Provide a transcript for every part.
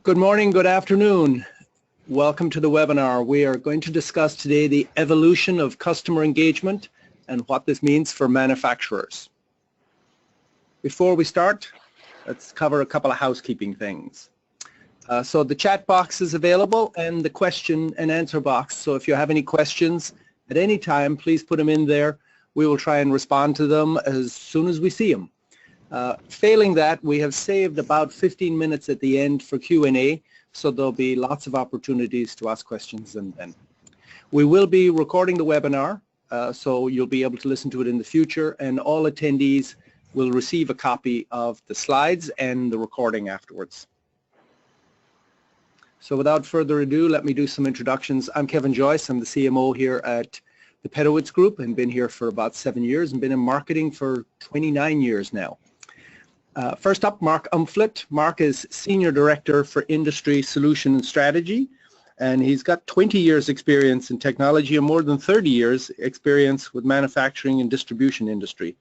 Good morning, good afternoon. Welcome to the webinar. We are going to discuss today the evolution of customer engagement and what this means for manufacturers. Before we start, let's cover a couple of housekeeping things. So the chat box is available and the question and answer box. So if you have any questions at any time, please put them in there. We will try and respond to them as soon as we see them. Failing that, we have saved about 15 minutes at the end for Q&A, so there'll be lots of opportunities to ask questions and then. We will be recording the webinar, so you'll be able to listen to it in the future, and all attendees will receive a copy of the slides and the recording afterwards. So without further ado, let me do some introductions. I'm Kevin Joyce. I'm the CMO here at the Pedowitz Group and been here for about 7 years and been in marketing for 29 years now. First up, Mark Umflett. Mark is Senior Director for Industry Solution and Strategy, and he's got 20 years experience in technology and more than 30 years experience with manufacturing and distribution industry.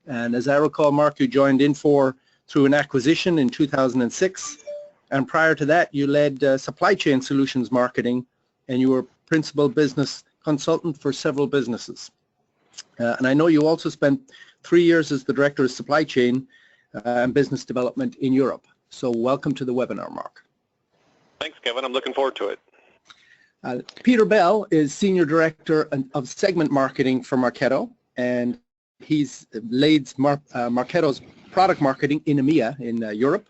And as I recall, Mark, you joined Infor through an acquisition in 2006, and prior to that you led supply chain solutions marketing, and you were principal business consultant for several businesses. And I know you also spent 3 years as the Director of Supply Chain and Business Development in Europe. So welcome to the webinar, Mark. Thanks, Kevin. I'm looking forward to it. Peter Bell is Senior Director of Segment Marketing for Marketo, and he's leads Marketo's product marketing in EMEA in Europe.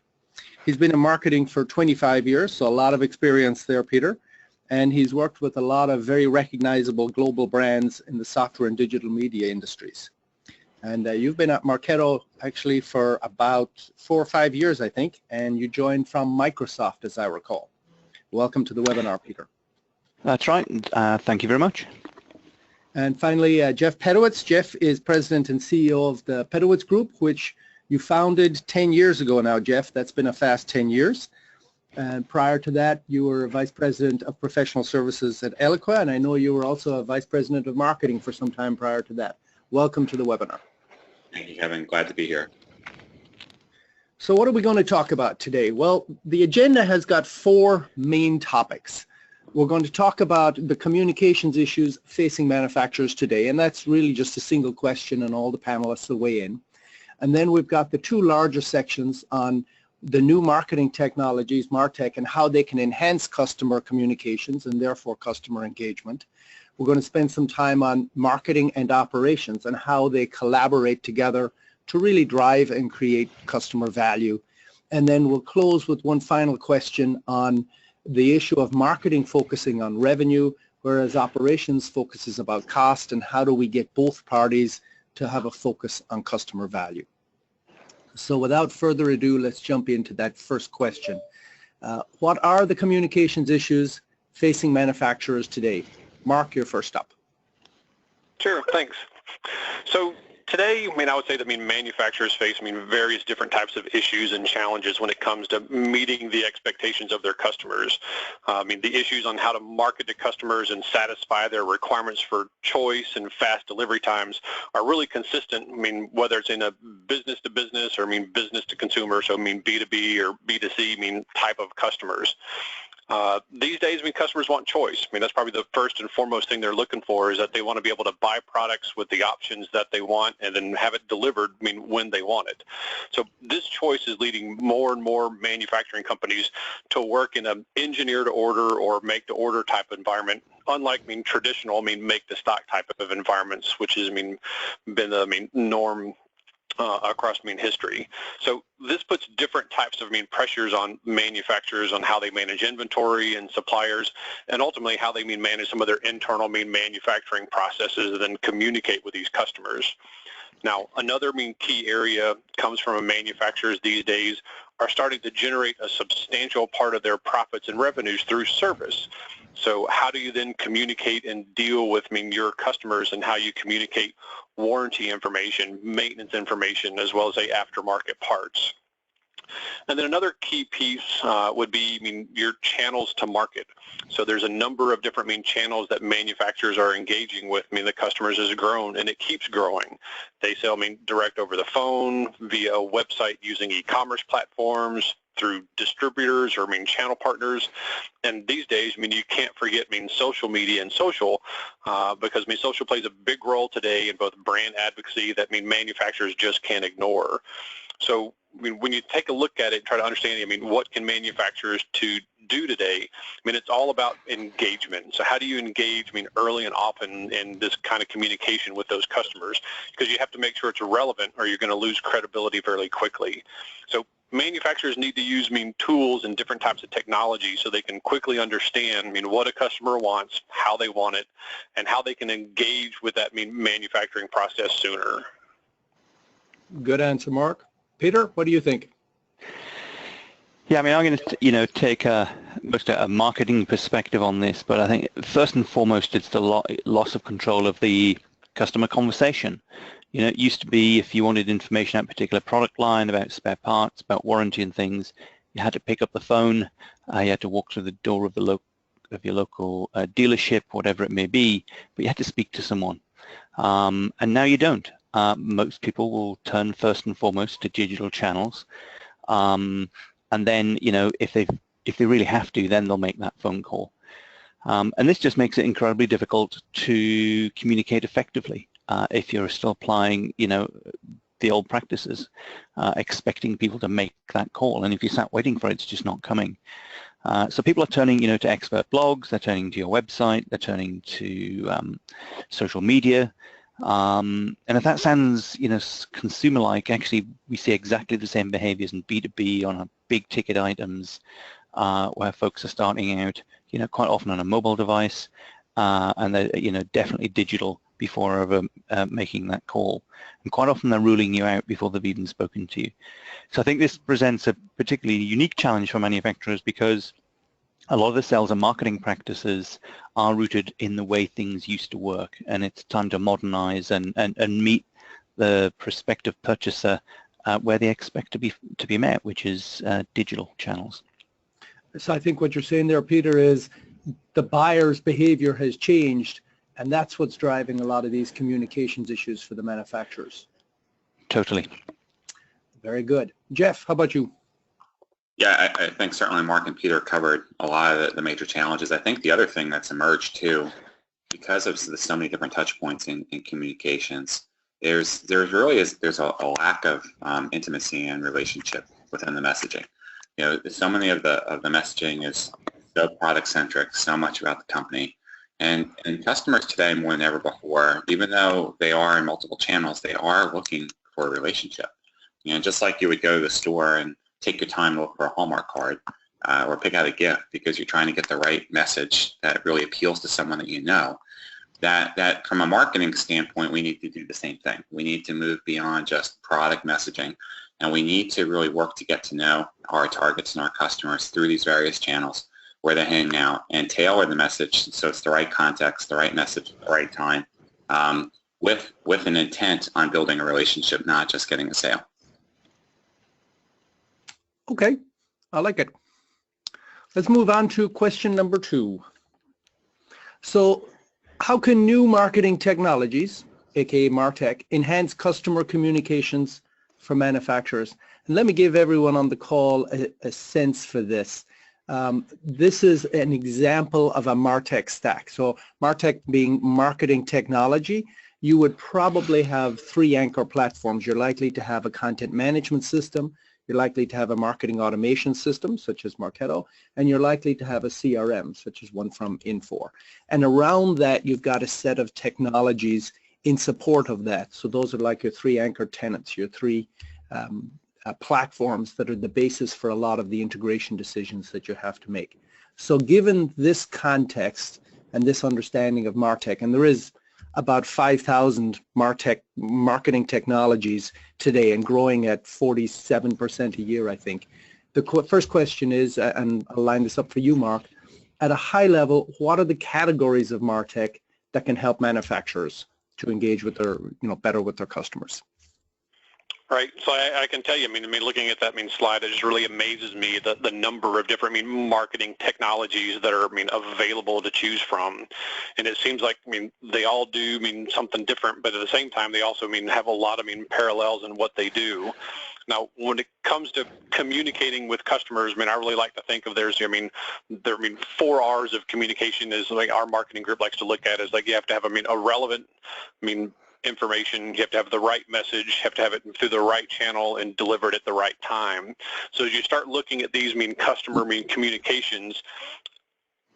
He's been in marketing for 25 years, so a lot of experience there, Peter. And he's worked with a lot of very recognizable global brands in the software and digital media industries. And you've been at Marketo actually for about 4 or 5 years, I think, and you joined from Microsoft, as I recall. Welcome to the webinar, Peter. That's right. Thank you very much. And finally, Jeff Pedowitz. Jeff is President and CEO of the Pedowitz Group, which you founded 10 years ago now, Jeff. That's been a fast 10 years. And prior to that, you were Vice President of Professional Services at Eloqua, and I know you were also a Vice President of Marketing for some time prior to that. Welcome to the webinar. Thank you, Kevin. Glad to be here. So what are we going to talk about today? Well, the agenda has got 4 main topics. We're going to talk about the communications issues facing manufacturers today, and that's really just a single question and all the panelists will weigh in. And then we've got the 2 larger sections on the new marketing technologies, MarTech, and how they can enhance customer communications and therefore customer engagement. We're going to spend some time on marketing and operations and how they collaborate together to really drive and create customer value. And then we'll close with one final question on the issue of marketing focusing on revenue, whereas operations focuses about cost, and how do we get both parties to have a focus on customer value. So without further ado, let's jump into that first question. What are the communications issues facing manufacturers today? Mark, you're first up. Sure, thanks. So today, I would say that manufacturers face various different types of issues and challenges when it comes to meeting the expectations of their customers. The issues on how to market to customers and satisfy their requirements for choice and fast delivery times are really consistent. Whether it's in a business to business or business to consumer, so B2B or B2C type of customers. These days, customers want choice. That's probably the first and foremost thing they're looking for, is that they want to be able to buy products with the options that they want and then have it delivered when they want it. So this choice is leading more and more manufacturing companies to work in an engineer-to-order or make-to-order type environment, unlike traditional make-to-stock type of environments, which has been the norm across history. So this puts different types of pressures on manufacturers on how they manage inventory and suppliers, and ultimately how they manage some of their internal manufacturing processes and then communicate with these customers. Now, another key area comes from manufacturers these days are starting to generate a substantial part of their profits and revenues through service. So how do you then communicate and deal with your customers, and how you communicate warranty information, maintenance information, as well as aftermarket parts? And then another key piece would be your channels to market. So there's a number of different channels that manufacturers are engaging with. The customers has grown and it keeps growing. They sell direct over the phone, via a website using e-commerce platforms, through distributors or channel partners. And these days, you can't forget social media and social because social plays a big role today in both brand advocacy that manufacturers just can't ignore. So when you take a look at it and try to understand, what can manufacturers do today? It's all about engagement. So how do you engage, early and often in this kind of communication with those customers? Because you have to make sure it's relevant or you're going to lose credibility fairly quickly. So manufacturers need to use tools and different types of technology so they can quickly understand what a customer wants, how they want it, and how they can engage with that manufacturing process sooner. Good answer, Mark. Peter, what do you think? Yeah, I'm going to, take most a marketing perspective on this, but I think first and foremost, it's the loss of control of the customer conversation. It used to be if you wanted information about a particular product line, about spare parts, about warranty and things, you had to pick up the phone, you had to walk through the door of your local dealership, whatever it may be, but you had to speak to someone. And now you don't. Most people will turn first and foremost to digital channels, and then if they really have to, then they'll make that phone call. And this just makes it incredibly difficult to communicate effectively if you're still applying the old practices, expecting people to make that call, and if you sat waiting for it, it's just not coming. So people are turning to expert blogs, they're turning to your website, they're turning to social media. And if that sounds, consumer-like, actually we see exactly the same behaviors in B2B on big ticket items where folks are starting out, quite often on a mobile device, and they're, definitely digital before ever making that call. And quite often they're ruling you out before they've even spoken to you. So I think this presents a particularly unique challenge for manufacturers because a lot of the sales and marketing practices are rooted in the way things used to work, and it's time to modernize and meet the prospective purchaser where they expect to be met, which is digital channels. So I think what you're saying there, Peter, is the buyer's behavior has changed, and that's what's driving a lot of these communications issues for the manufacturers. Totally. Very good. Jeff, how about you? Yeah, I think certainly Mark and Peter covered a lot of the major challenges. I think the other thing that's emerged too, because of so many different touch points in communications, there's a lack of intimacy and relationship within the messaging. So many of the messaging is so product centric, so much about the company, and customers today more than ever before, even though they are in multiple channels, they are looking for a relationship. Just like you would go to the store and take your time to look for a Hallmark card or pick out a gift because you're trying to get the right message that really appeals to someone that you know. That from a marketing standpoint, we need to do the same thing. We need to move beyond just product messaging, and we need to really work to get to know our targets and our customers through these various channels where they're hanging out and tailor the message so it's the right context, the right message at the right time, with an intent on building a relationship, not just getting a sale. Okay, I like it. Let's move on to question number 2. So how can new marketing technologies, aka MarkTech, enhance customer communications for manufacturers? And let me give everyone on the call a sense for this. This is an example of a MarkTech stack. So MarkTech being marketing technology, you would probably have 3 anchor platforms. You're likely to have a content management system, you're likely to have a marketing automation system, such as Marketo, and you're likely to have a CRM, such as one from Infor. And around that, you've got a set of technologies in support of that. So those are like your 3 anchor tenants, your 3 platforms that are the basis for a lot of the integration decisions that you have to make. So given this context and this understanding of MarkTech, and there is about 5,000 MarkTech marketing technologies today and growing at 47% a year, I think. The first question is, and I'll line this up for you, Mark, at a high level, what are the categories of MarkTech that can help manufacturers to engage with their, better with their customers? Right. So I can tell you, I mean, looking at that slide, it just really amazes me the number of different marketing technologies that are available to choose from, and it seems like they all do something different, but at the same time they also have a lot of parallels in what they do. Now, when it comes to communicating with customers, I really like to think of there's 4 R's of communication is like our marketing group likes to look at is like you have to have a relevant information, you have to have the right message, you have to have it through the right channel and deliver it at the right time. So as you start looking at these customer communications,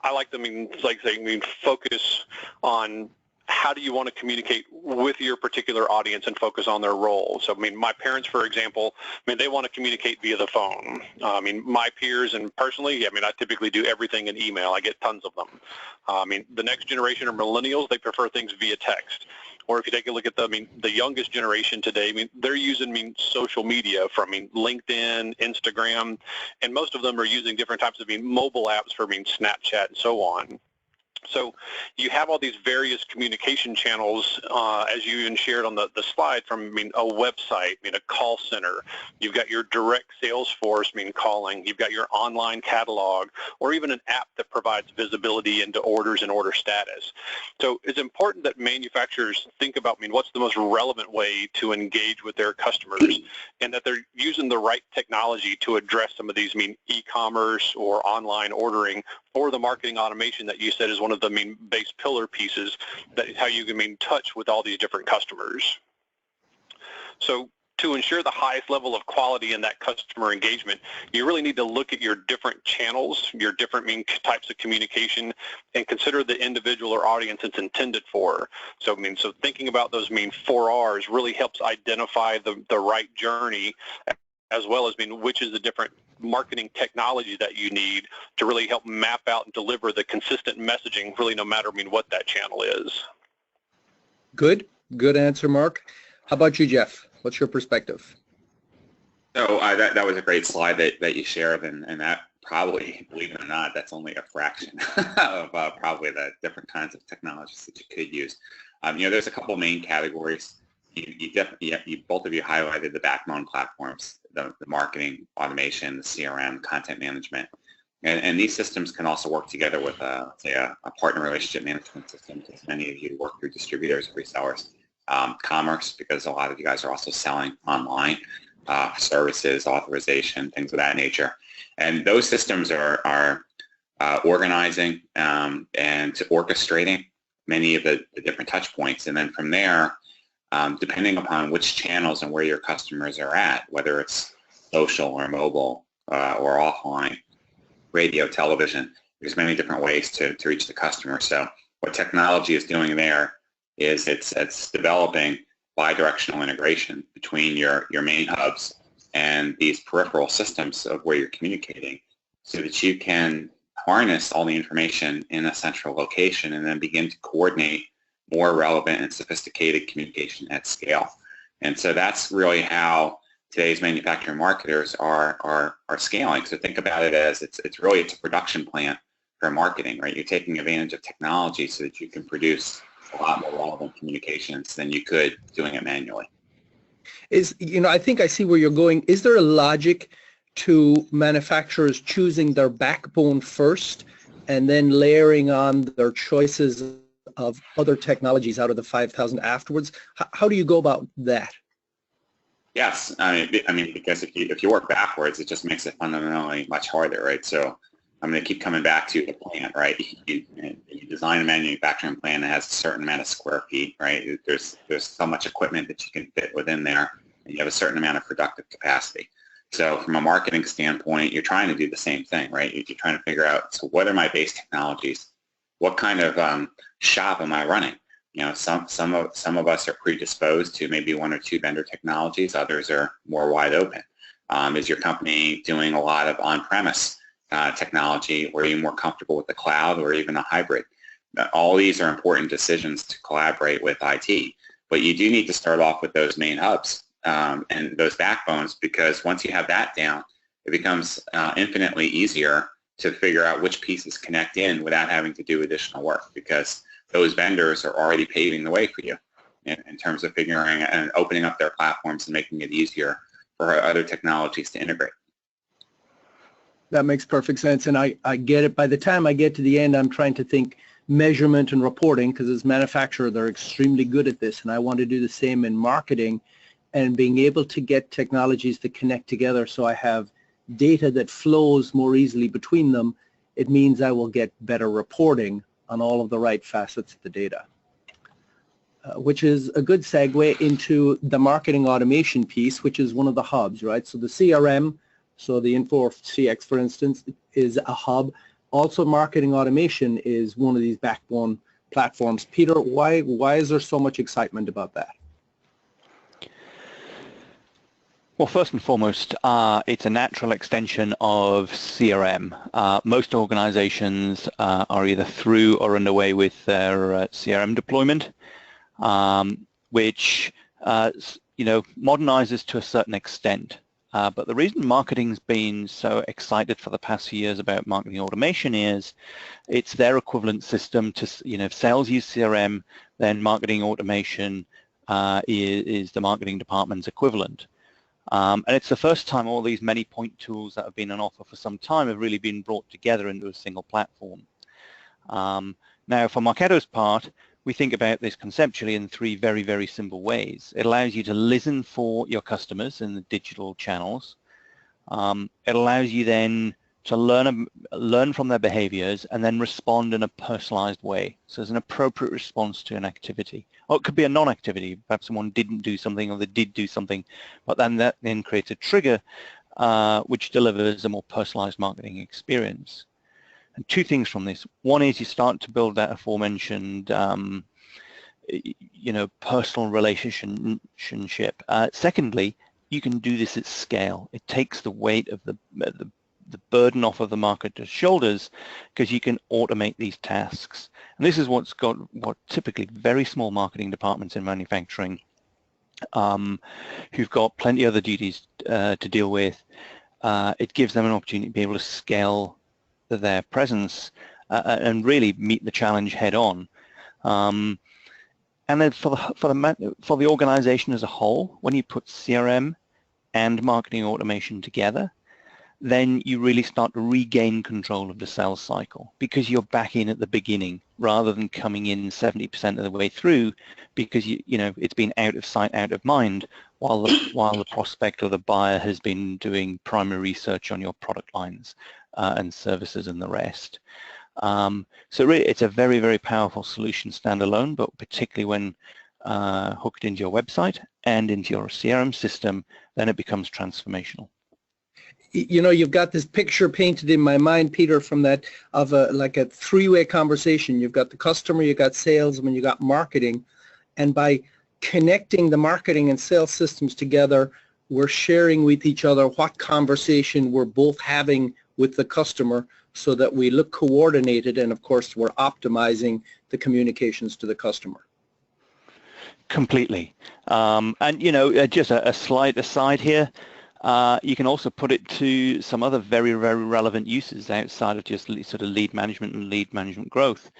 I like to focus on how do you want to communicate with your particular audience and focus on their role. So my parents, for example, they want to communicate via the phone. My peers and personally, I typically do everything in email. I get tons of them. The next generation are millennials, they prefer things via text. Or if you take a look at the youngest generation today, they're using social media from LinkedIn, Instagram, and most of them are using different types of mobile apps for Snapchat and so on. So you have all these various communication channels, as you even shared on the slide, from a website, a call center. You've got your direct sales force calling. You've got your online catalog, or even an app that provides visibility into orders and order status. So it's important that manufacturers think about what's the most relevant way to engage with their customers, and that they're using the right technology to address some of these e-commerce or online ordering, or the marketing automation that you said is one of the base pillar pieces, that is how you can touch with all these different customers. So to ensure the highest level of quality in that customer engagement, you really need to look at your different channels, your different types of communication, and consider the individual or audience it's intended for. So so thinking about those 4 R's really helps identify the right journey, as well as which is the different marketing technology that you need to really help map out and deliver the consistent messaging, really no matter what that channel is. Good answer, Mark. How about you, Jeff? What's your perspective? So that was a great slide that you shared, and that probably, believe it or not, that's only a fraction of probably the different kinds of technologies that you could use. There's a couple main categories. Both of you highlighted the backbone platforms, the marketing automation, the CRM, content management. And these systems can also work together with, say, a partner relationship management system, because many of you work through distributors, resellers, commerce, because a lot of you guys are also selling online, services, authorization, things of that nature. And those systems are organizing and orchestrating many of the different touch points. And then from there, depending upon which channels and where your customers are at, whether it's social or mobile or offline, radio, television, there's many different ways to reach the customer. So what technology is doing there is it's developing bi-directional integration between your main hubs and these peripheral systems of where you're communicating, so that you can harness all the information in a central location and then begin to coordinate more relevant and sophisticated communication at scale. And so that's really how today's manufacturing marketers are scaling. So think about it as it's a production plant for marketing, right? You're taking advantage of technology so that you can produce a lot more relevant communications than you could doing it manually. I think I see where you're going. Is there a logic to manufacturers choosing their backbone first and then layering on their choices of other technologies out of the 5,000 afterwards? How do you go about that? Yes, I mean, because if you work backwards, it just makes it fundamentally much harder, right? So I'm going to keep coming back to the plant, right? You design a manufacturing plant that has a certain amount of square feet, right? There's so much equipment that you can fit within there, and you have a certain amount of productive capacity. So from a marketing standpoint, you're trying to do the same thing, right? You're trying to figure out, so what are my base technologies? What kind of shop am I running? Some of us are predisposed to maybe 1 or 2 vendor technologies. Others are more wide open. Is your company doing a lot of on-premise technology, or are you more comfortable with the cloud or even a hybrid? All these are important decisions to collaborate with IT, but you do need to start off with those main hubs and those backbones, because once you have that down, it becomes infinitely easier to figure out which pieces connect in without having to do additional work, because those vendors are already paving the way for you. in terms of figuring and opening up their platforms and making it easier for other technologies to integrate. That makes perfect sense, and I get it. By the time I get to the end, I'm trying to think measurement and reporting, because as a manufacturer, they're extremely good at this, and I want to do the same in marketing, and being able to get technologies to connect together so I have data that flows more easily between them. It means I will get better reporting on all of the right facets of the data, which is a good segue into the marketing automation piece, which is one of the hubs, right? So the CRM, so the Info CX, for instance, is a hub. Also, marketing automation is one of these backbone platforms. Peter, why is there so much excitement about that? Well, first and foremost, it's a natural extension of CRM. Most organizations are either through or underway with their CRM deployment, which modernizes to a certain extent. But the reason marketing's been so excited for the past few years about marketing automation is it's their equivalent system to, if sales use CRM, then marketing automation is the marketing department's equivalent. And it's the first time all these many point tools that have been on offer for some time have really been brought together into a single platform. Now, for Marketo's part, we think about this conceptually in three very, very simple ways. It allows you to listen for your customers in the digital channels. It allows you then to learn from their behaviors and then respond in a personalized way. So there's an appropriate response to an activity. Or it could be a non-activity. Perhaps someone didn't do something or they did do something, but then that then creates a trigger which delivers a more personalized marketing experience. And two things from this. One is you start to build that aforementioned personal relationship. Secondly, you can do this at scale. It takes the weight of the burden off of the marketer's shoulders because you can automate these tasks. And this is what typically very small marketing departments in manufacturing who've got plenty of other duties to deal with. It gives them an opportunity to be able to scale their presence and really meet the challenge head on. And then for the organization as a whole, when you put CRM and marketing automation together, then you really start to regain control of the sales cycle because you're back in at the beginning rather than coming in 70% of the way through because it's been out of sight, out of mind while the prospect or the buyer has been doing primary research on your product lines and services and the rest. So really it's a very, very powerful solution standalone, but particularly when hooked into your website and into your CRM system, then it becomes transformational. You've got this picture painted in my mind, Peter, from that of like a three-way conversation. You've got the customer, you've got sales, and you got marketing. And by connecting the marketing and sales systems together, we're sharing with each other what conversation we're both having with the customer so that we look coordinated, and of course we're optimizing the communications to the customer. Completely. And just a slight aside here, you can also put it to some other very, very relevant uses outside of just sort of lead management and lead management growth.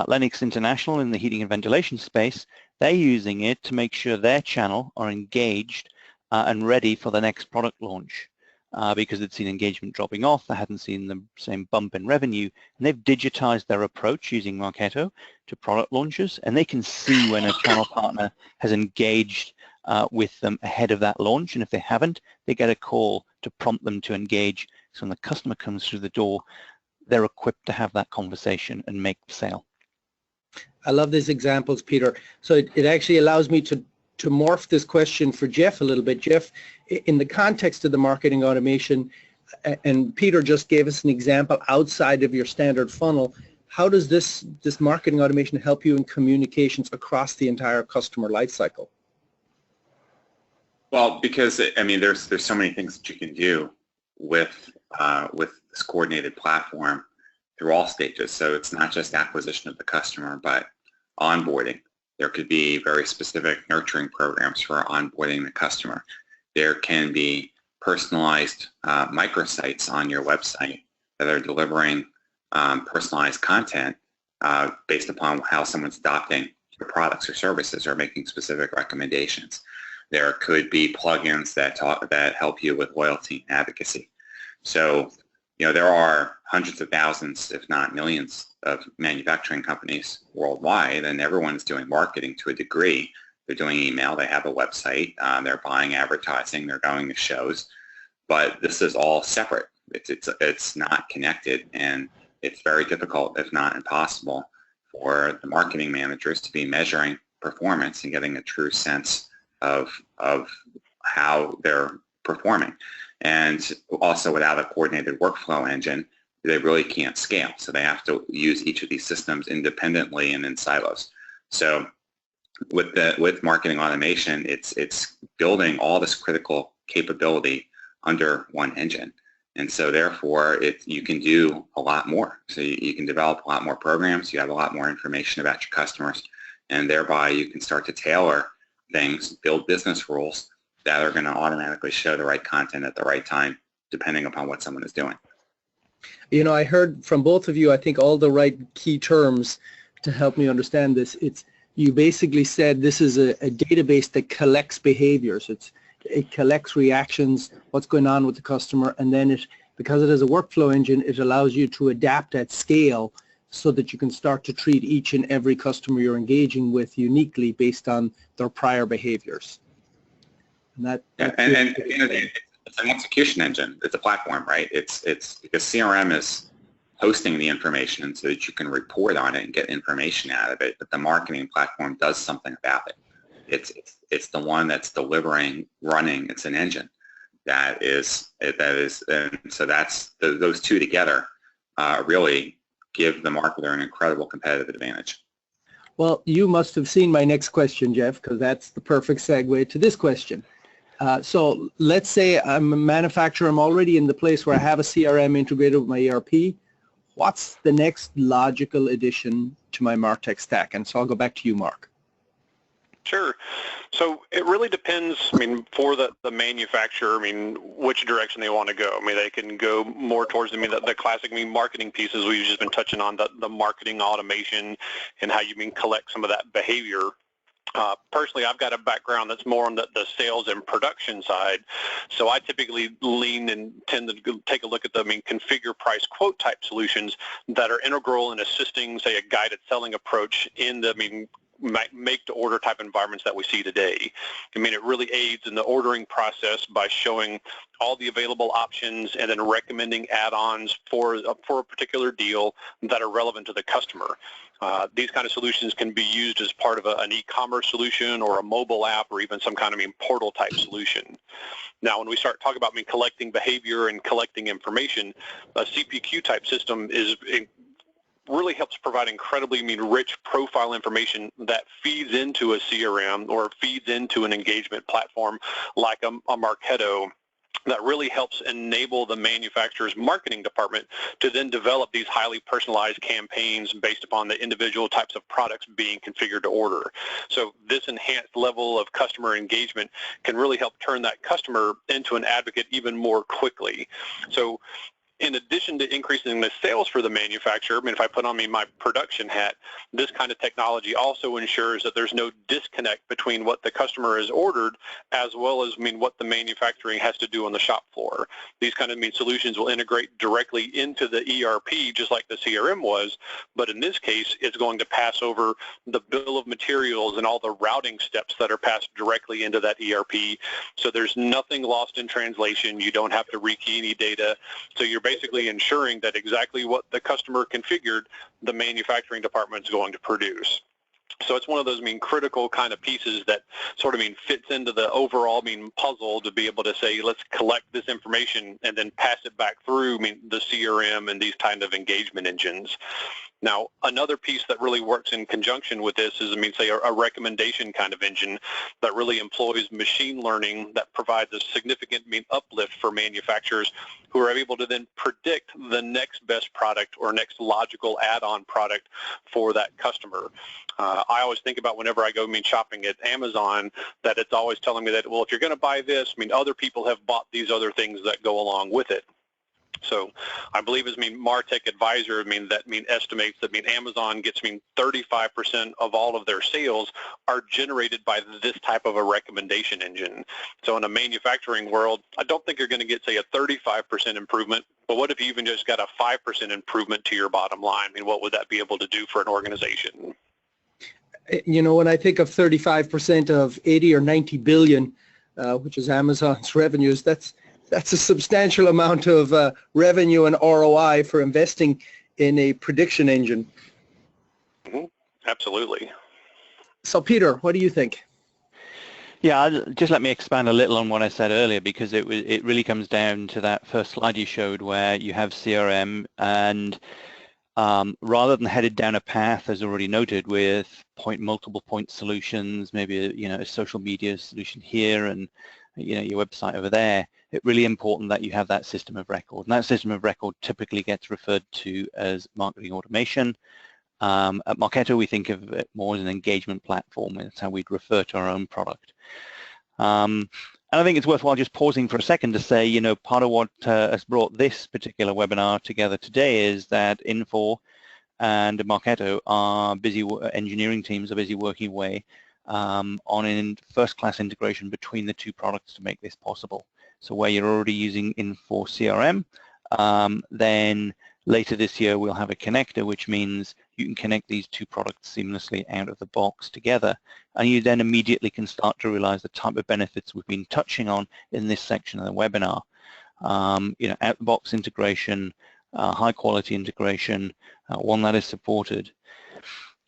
Lennox International in the heating and ventilation space, they're using it to make sure their channel are engaged and ready for the next product launch because they'd seen engagement dropping off, they hadn't seen the same bump in revenue, and they've digitized their approach using Marketo to product launches, and they can see when a channel partner has engaged with them ahead of that launch, and if they haven't, they get a call to prompt them to engage. So when the customer comes through the door, they're equipped to have that conversation and make the sale. I love these examples, Peter. So it actually allows me to morph this question for Jeff a little bit. Jeff, in the context of the marketing automation, and Peter just gave us an example outside of your standard funnel, how does this marketing automation help you in communications across the entire customer lifecycle? Well, because there's so many things that you can do with this coordinated platform through all stages. So it's not just acquisition of the customer, but onboarding. There could be very specific nurturing programs for onboarding the customer. There can be personalized microsites on your website that are delivering personalized content based upon how someone's adopting products or services or making specific recommendations. There could be plugins that help you with loyalty and advocacy. So, there are hundreds of thousands, if not millions, of manufacturing companies worldwide, and everyone's doing marketing to a degree. They're doing email, they have a website, they're buying advertising, they're going to shows, but this is all separate. It's not connected, and it's very difficult, if not impossible, for the marketing managers to be measuring performance and getting a true sense of how they're performing. And also, without a coordinated workflow engine, they really can't scale. So they have to use each of these systems independently and in silos. So with marketing automation, it's building all this critical capability under one engine. And so therefore, you can do a lot more. So you can develop a lot more programs, you have a lot more information about your customers, and thereby you can start to tailor things, build business rules that are going to automatically show the right content at the right time, depending upon what someone is doing. I heard from both of you, I think, all the right key terms to help me understand this. You basically said this is a database that collects behaviors. It collects reactions, what's going on with the customer, and then because it is a workflow engine, it allows you to adapt at scale so that you can start to treat each and every customer you're engaging with uniquely based on their prior behaviors. And it's an execution engine. It's a platform, right? It's because CRM is hosting the information so that you can report on it and get information out of it, but the marketing platform does something about it. It's the one that's delivering, running. It's an engine that is, and so those two together really give the marketer an incredible competitive advantage. Well, you must have seen my next question, Jeff, because that's the perfect segue to this question. So let's say I'm a manufacturer. I'm already in the place where I have a CRM integrated with my ERP. What's the next logical addition to my MarkTech stack? And so I'll go back to you, Mark. Sure. So it really depends, for the manufacturer, which direction they want to go. They can go more towards, the classic, marketing pieces we've just been touching on, the marketing automation and how you collect some of that behavior. Personally, I've got a background that's more on the sales and production side, so I typically lean and tend to take a look at the configure, price, quote type solutions that are integral in assisting, say, a guided selling approach in the make-to-order type environments that we see today. It really aids in the ordering process by showing all the available options and then recommending add-ons for a particular deal that are relevant to the customer. These kind of solutions can be used as part of an e-commerce solution or a mobile app or even some kind of portal type solution. Now, when we start talking about collecting behavior and collecting information, a CPQ type system really helps provide incredibly rich profile information that feeds into a CRM or feeds into an engagement platform like a Marketo, that really helps enable the manufacturer's marketing department to then develop these highly personalized campaigns based upon the individual types of products being configured to order. So this enhanced level of customer engagement can really help turn that customer into an advocate even more quickly. So in addition to increasing the sales for the manufacturer, if I put on my production hat, this kind of technology also ensures that there's no disconnect between what the customer has ordered as well as what the manufacturing has to do on the shop floor. These kind of solutions will integrate directly into the ERP just like the CRM was, but in this case, it's going to pass over the bill of materials and all the routing steps that are passed directly into that ERP. So there's nothing lost in translation. You don't have to rekey any data. So you're basically ensuring that exactly what the customer configured, the manufacturing department is going to produce. So it's one of those critical kind of pieces that sort of fits into the overall puzzle to be able to say, let's collect this information and then pass it back through the CRM and these kind of engagement engines. Now, another piece that really works in conjunction with this is, say, a recommendation kind of engine that really employs machine learning that provides a significant uplift for manufacturers who are able to then predict the next best product or next logical add-on product for that customer. I always think about whenever I go shopping at Amazon that it's always telling me that, well, if you're going to buy this, other people have bought these other things that go along with it. So I believe as MarkTech Advisor, that estimates that Amazon gets 35% of all of their sales are generated by this type of a recommendation engine. So in a manufacturing world, I don't think you're going to get, say, a 35% improvement, but what if you even just got a 5% improvement to your bottom line? What would that be able to do for an organization? When I think of 35% of 80 or 90 billion, which is Amazon's revenues, that's a substantial amount of revenue and ROI for investing in a prediction engine. Mm-hmm. Absolutely. So Peter, what do you think? Yeah, just let me expand a little on what I said earlier, because it really comes down to that first slide you showed where you have CRM, and rather than headed down a path, as already noted, with multiple point solutions, maybe a social media solution here and your website over there, it's really important that you have that system of record. And that system of record typically gets referred to as marketing automation. At Marketo, we think of it more as an engagement platform. That's how we'd refer to our own product. And I think it's worthwhile just pausing for a second to say, part of what has brought this particular webinar together today is that Infor and Marketo are busy, engineering teams are busy working away on a first-class integration between the two products to make this possible. So where you're already using Infor CRM, then later this year we'll have a connector, which means you can connect these two products seamlessly out of the box together, and you then immediately can start to realize the type of benefits we've been touching on in this section of the webinar. Out-the-box integration, high-quality integration, one that is supported.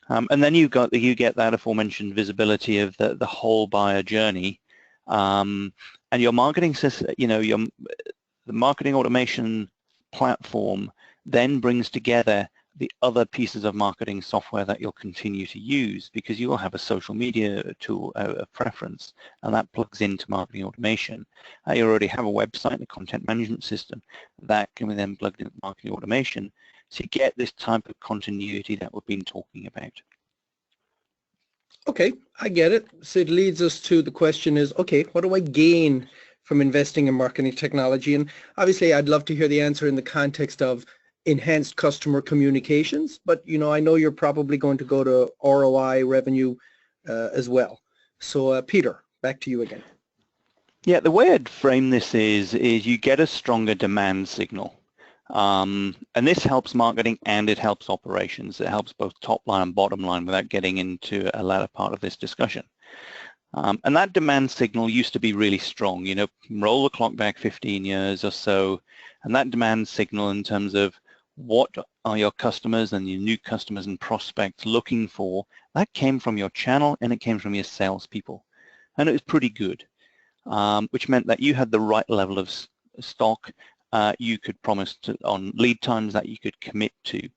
And then you get that aforementioned visibility of the whole buyer journey, and your marketing system, the marketing automation platform then brings together the other pieces of marketing software that you'll continue to use, because you will have a social media tool of preference, and that plugs into marketing automation. You already have a website, a content management system that can be then plugged into marketing automation. So you get this type of continuity that we've been talking about. Okay, I get it. So it leads us to the question is, okay, what do I gain from investing in marketing technology? And obviously I'd love to hear the answer in the context of enhanced customer communications, but I know you're probably going to go to ROI, revenue as well. So Peter, back to you again. Yeah, the way I'd frame this is you get a stronger demand signal. And this helps marketing and it helps operations. It helps both top line and bottom line without getting into a latter part of this discussion. And that demand signal used to be really strong. Roll the clock back 15 years or so, and that demand signal in terms of what are your customers and your new customers and prospects looking for, that came from your channel and it came from your salespeople. And it was pretty good, which meant that you had the right level of stock. You could promise on lead times that you could commit to.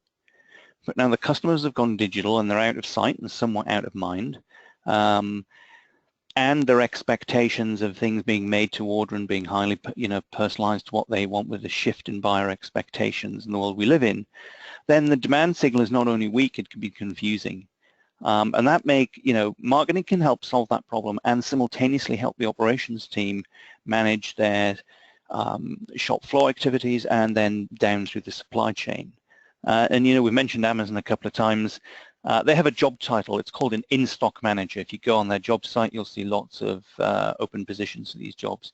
But now the customers have gone digital and they're out of sight and somewhat out of mind. And their expectations of things being made to order and being highly, personalized to what they want with the shift in buyer expectations in the world we live in, then the demand signal is not only weak, it can be confusing. And that marketing can help solve that problem and simultaneously help the operations team manage their shop floor activities and then down through the supply chain. And we've mentioned Amazon a couple of times. They have a job title. It's called an in-stock manager. If you go on their job site, you'll see lots of open positions for these jobs.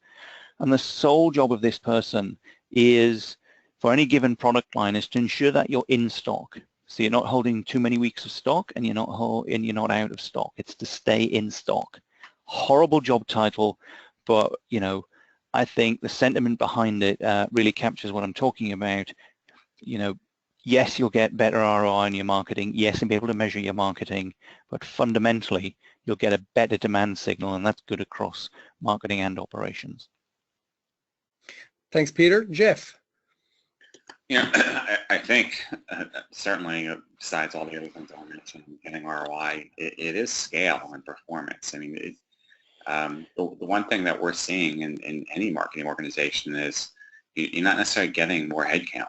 And the sole job of this person is, for any given product line, is to ensure that you're in stock. So you're not holding too many weeks of stock and you're not out of stock. It's to stay in stock. Horrible job title, but I think the sentiment behind it really captures what I'm talking about. Yes, you'll get better ROI in your marketing. Yes, you'll be able to measure your marketing, but fundamentally, you'll get a better demand signal, and that's good across marketing and operations. Thanks, Peter. Jeff? I think certainly besides all the other things I mentioned, getting ROI, it is scale and performance. I mean, the one thing that we're seeing in any marketing organization is you're not necessarily getting more headcount,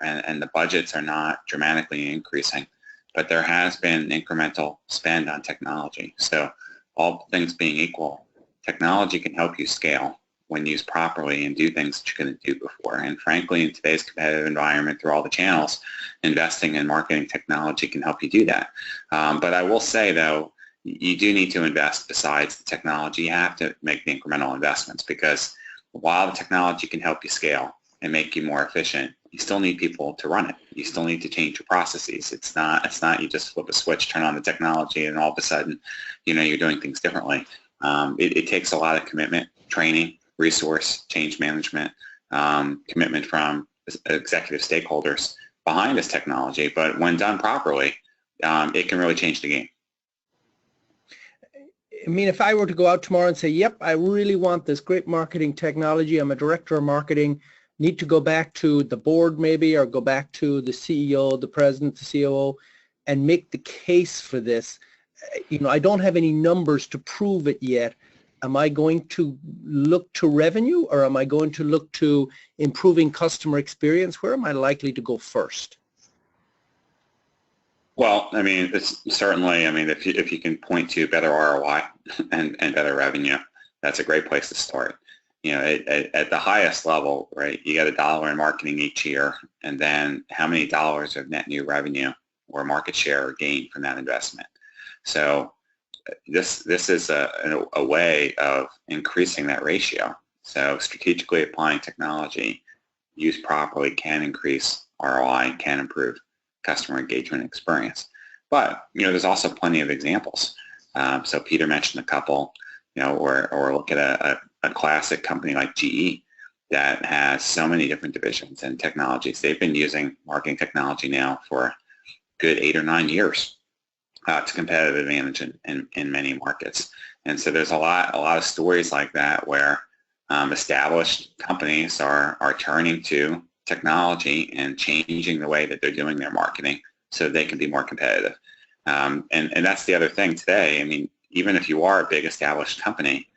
and the budgets are not dramatically increasing, but there has been incremental spend on technology. So all things being equal, technology can help you scale when used properly and do things that you couldn't do before. And frankly, in today's competitive environment through all the channels, investing in marketing technology can help you do that. But I will say, though, you do need to invest besides the technology. You have to make the incremental investments, because while the technology can help you scale and make you more efficient, you still need people to run it. You still need to change your processes. It's not you just flip a switch, turn on the technology, and all of a sudden, you're doing things differently. It takes a lot of commitment, training, resource, change management, commitment from executive stakeholders behind this technology. But when done properly, it can really change the game. I mean, if I were to go out tomorrow and say, yep, I really want this great marketing technology, I'm a director of marketing, need to go back to the board maybe, or go back to the CEO, the president, the COO, and make the case for this. I don't have any numbers to prove it yet. Am I going to look to revenue, or am I going to look to improving customer experience? Where am I likely to go first? Well, I mean, it's certainly, if you can point to better ROI and better revenue, that's a great place to start. At the highest level, right, you get $1 in marketing each year, and then how many dollars of net new revenue or market share or gain from that investment? So this is a way of increasing that ratio. So strategically applying technology used properly can increase ROI, can improve customer engagement experience. But there's also plenty of examples. So Peter mentioned a couple. Or look at a classic company like GE that has so many different divisions and technologies. They've been using marketing technology now for a good 8 or 9 years. It's a competitive advantage in many markets. And so there's a lot of stories like that where established companies are turning to technology and changing the way that they're doing their marketing so they can be more competitive. And that's the other thing today. I mean, even if you are a big established company,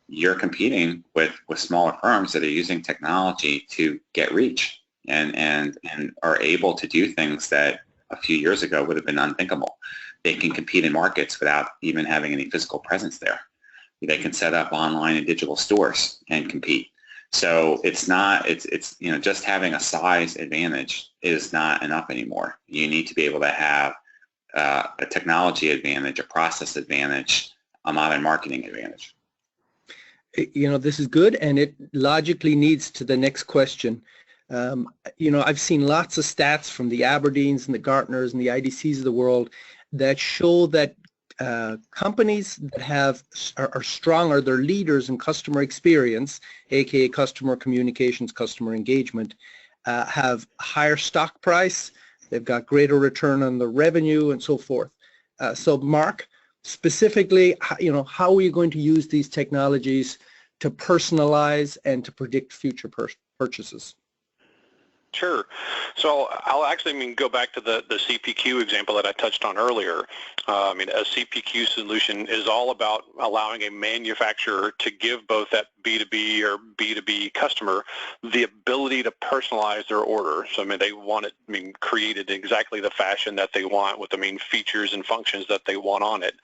you're competing with smaller firms that are using technology to get reach and are able to do things that a few years ago would have been unthinkable. They can compete in markets without even having any physical presence there. They can set up online and digital stores and compete. So it's just having a size advantage is not enough anymore. You need to be able to have a technology advantage, a process advantage, a modern marketing advantage. This is good, and it logically leads to the next question. I've seen lots of stats from the Aberdeens and the Gartners and the IDCs of the world that show that companies that are strong, or they're leaders in customer experience, aka customer communications, customer engagement, have higher stock price, they've got greater return on the revenue, and so forth. So Mark, specifically, how are you going to use these technologies to personalize and to predict future purchases? Sure. So I'll actually go back to the CPQ example that I touched on earlier. A CPQ solution is all about allowing a manufacturer to give both that B2B or B2B customer the ability to personalize their order. So they want it created in exactly the fashion that they want, with the features and functions that they want on it.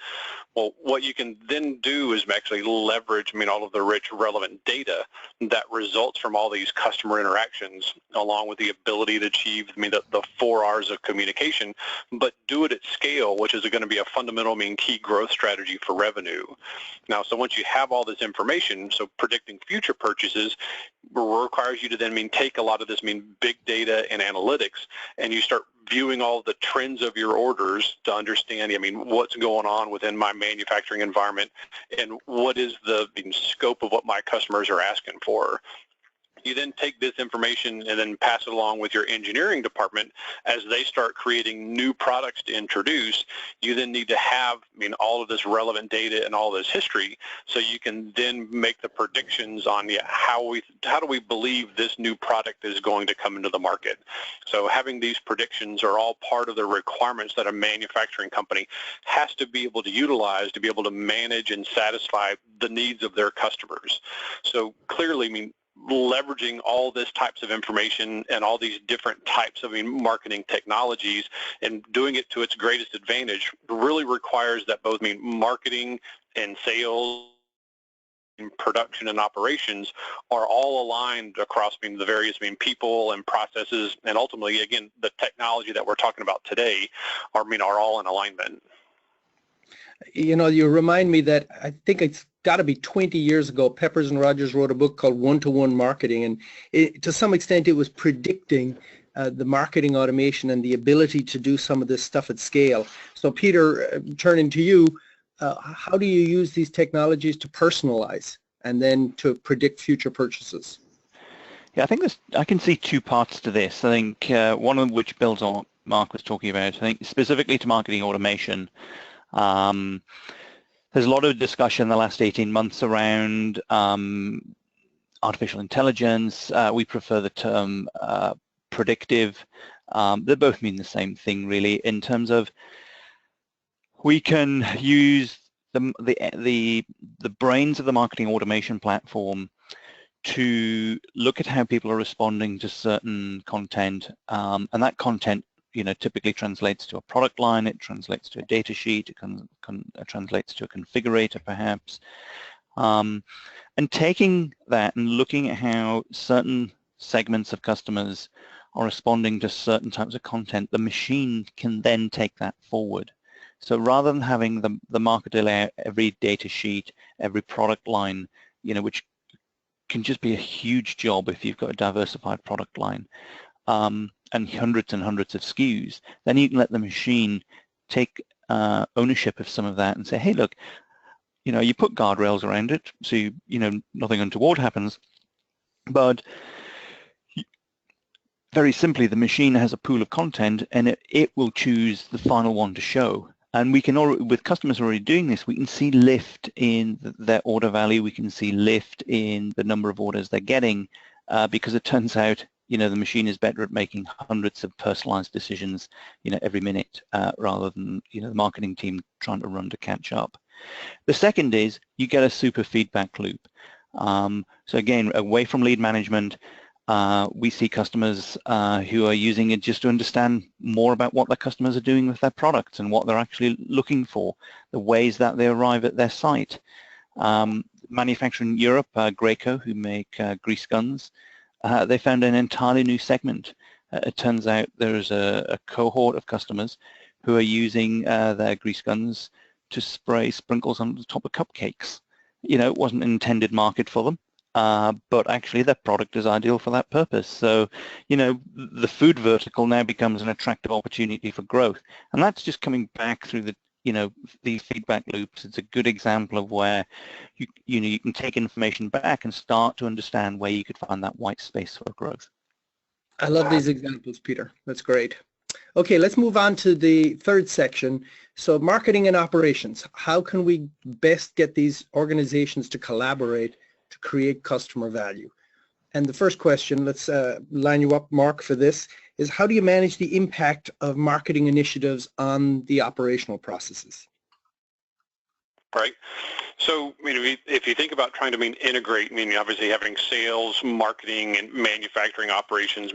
Well, what you can then do is actually leverage all of the rich, relevant data that results from all these customer interactions, along with the ability to achieve the 4 R's of communication, but do it at scale, which is going to be a fundamental key growth strategy for revenue. Now, so once you have all this information, so predicting future purchases requires you to then take a lot of this big data and analytics, and you start viewing all the trends of your orders to understand, what's going on within my manufacturing environment, and what is the scope of what my customers are asking for. You then take this information and then pass it along with your engineering department as they start creating new products to introduce. You then need to have all of this relevant data and all this history, so you can then make the predictions on how do we believe this new product is going to come into the market. So having these predictions are all part of the requirements that a manufacturing company has to be able to utilize to be able to manage and satisfy the needs of their customers. So clearly, leveraging all this types of information and all these different types of marketing technologies and doing it to its greatest advantage really requires that both marketing and sales production and operations are all aligned across the various people and processes, and ultimately, again, the technology that we're talking about today are all in alignment. You know, you remind me that I think it's got to be 20 years ago, Peppers and Rogers wrote a book called One-to-One Marketing, and to some extent it was predicting the marketing automation and the ability to do some of this stuff at scale. So Peter, turning to you, how do you use these technologies to personalize and then to predict future purchases? Yeah, I think I can see two parts to this. I think one of which builds on what Mark was talking about. I think specifically to marketing automation, there's a lot of discussion in the last 18 months around artificial intelligence. We prefer the term predictive. They both mean the same thing, really, in terms of we can use the brains of the marketing automation platform to look at how people are responding to certain content, and that content, typically translates to a product line, it translates to a data sheet, it translates to a configurator, perhaps, and taking that and looking at how certain segments of customers are responding to certain types of content, the machine can then take that forward. So rather than having the marketer lay out every data sheet, every product line, which can just be a huge job if you've got a diversified product line, and hundreds and hundreds of SKUs, then you can let the machine take ownership of some of that and say, hey, look, you put guardrails around it, so nothing untoward happens, but very simply, the machine has a pool of content, and it will choose the final one to show. And we can already, with customers already doing this, we can see lift in their order value, we can see lift in the number of orders they're getting, because it turns out the machine is better at making hundreds of personalized decisions, every minute, rather than, the marketing team trying to run to catch up. The second is you get a super feedback loop. So again, away from lead management, we see customers who are using it just to understand more about what their customers are doing with their products and what they're actually looking for, the ways that they arrive at their site. Manufacturing in Europe, Graco, who make grease guns, they found an entirely new segment. It turns out there's a cohort of customers who are using their grease guns to spray sprinkles on the top of cupcakes. It wasn't an intended market for them, but actually their product is ideal for that purpose. So, the food vertical now becomes an attractive opportunity for growth. And that's just coming back through the these feedback loops. It's a good example of where you can take information back and start to understand where you could find that white space for growth. I love these examples, Peter. That's great. Okay, let's move on to the third section. So marketing and operations. How can we best get these organizations to collaborate to create customer value? And the first question, let's line you up, Mark, for this, is how do you manage the impact of marketing initiatives on the operational processes? Right. So, if you think about trying to integrate, obviously having sales, marketing, and manufacturing operations,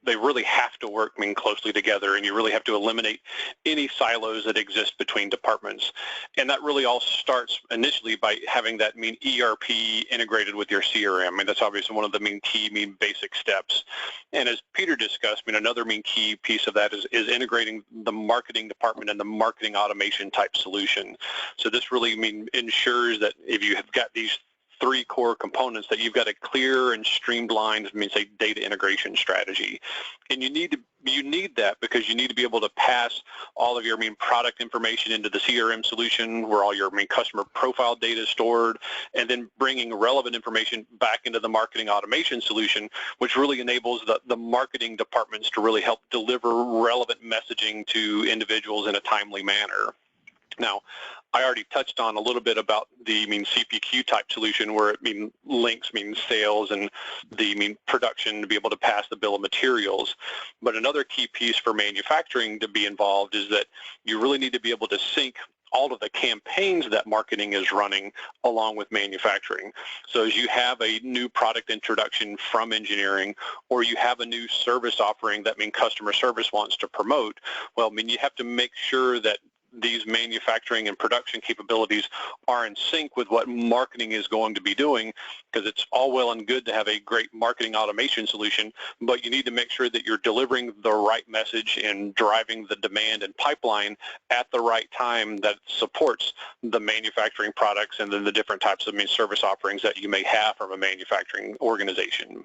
they really have to work closely together, and you really have to eliminate any silos that exist between departments. And that really all starts initially by having that ERP integrated with your CRM. That's obviously one of the key basic steps. And as Peter discussed, another key piece of that is integrating the marketing department and the marketing automation type solution. So this really ensures that if you have got these three core components, that you've got a clear and streamlined, say, data integration strategy. And you need that because you need to be able to pass all of your product information into the CRM solution where all your customer profile data is stored, and then bringing relevant information back into the marketing automation solution, which really enables the marketing departments to really help deliver relevant messaging to individuals in a timely manner. Now, I already touched on a little bit about the CPQ type solution where it links sales and the production to be able to pass the bill of materials. But another key piece for manufacturing to be involved is that you really need to be able to sync all of the campaigns that marketing is running along with manufacturing. So as you have a new product introduction from engineering, or you have a new service offering that customer service wants to promote, well, you have to make sure that these manufacturing and production capabilities are in sync with what marketing is going to be doing, because it's all well and good to have a great marketing automation solution, but you need to make sure that you're delivering the right message and driving the demand and pipeline at the right time that supports the manufacturing products and then the different types of service offerings that you may have from a manufacturing organization.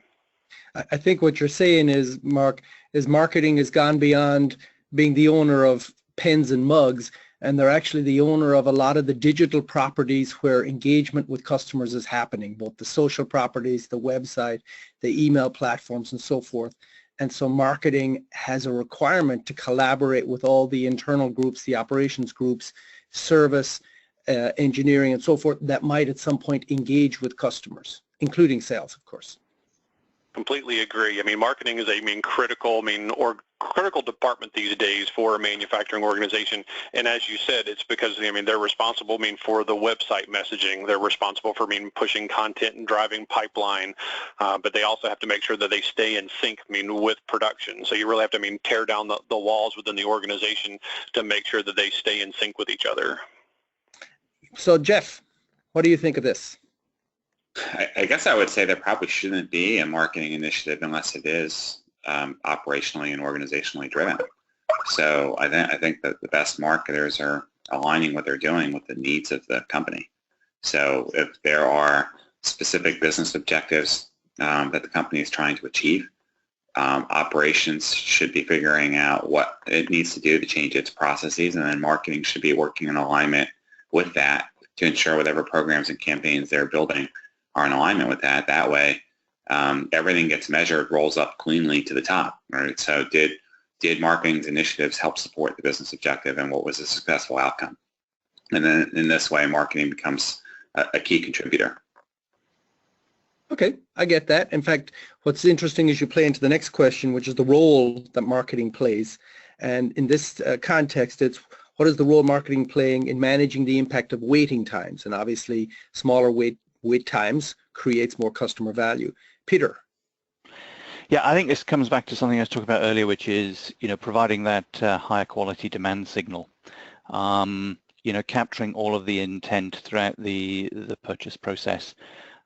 I think what you're saying is, Mark, is marketing has gone beyond being the owner of pens and mugs, and they're actually the owner of a lot of the digital properties where engagement with customers is happening, both the social properties, the website, the email platforms, and so forth. And so marketing has a requirement to collaborate with all the internal groups, the operations groups, service, engineering, and so forth, that might at some point engage with customers, including sales, of course. Completely agree. Marketing is a critical department these days for a manufacturing organization. And as you said, it's because they're responsible for the website messaging. They're responsible for pushing content and driving pipeline. But they also have to make sure that they stay in sync with production. So you really have to tear down the walls within the organization to make sure that they stay in sync with each other. So Jeff, what do you think of this? I guess I would say there probably shouldn't be a marketing initiative unless it is operationally and organizationally driven. So I think that the best marketers are aligning what they're doing with the needs of the company. So if there are specific business objectives that the company is trying to achieve, operations should be figuring out what it needs to do to change its processes, and then marketing should be working in alignment with that to ensure whatever programs and campaigns they're building are in alignment with that. That way, everything gets measured, rolls up cleanly to the top, right? So did marketing's initiatives help support the business objective, and what was a successful outcome? And then in this way, marketing becomes a key contributor. Okay, I get that. In fact, what's interesting is you play into the next question, which is the role that marketing plays. And in this context, it's what is the role marketing playing in managing the impact of waiting times? And obviously, smaller wait times creates more customer value. Peter. Yeah, I think this comes back to something I was talking about earlier, which is, providing that higher quality demand signal. Capturing all of the intent throughout the purchase process,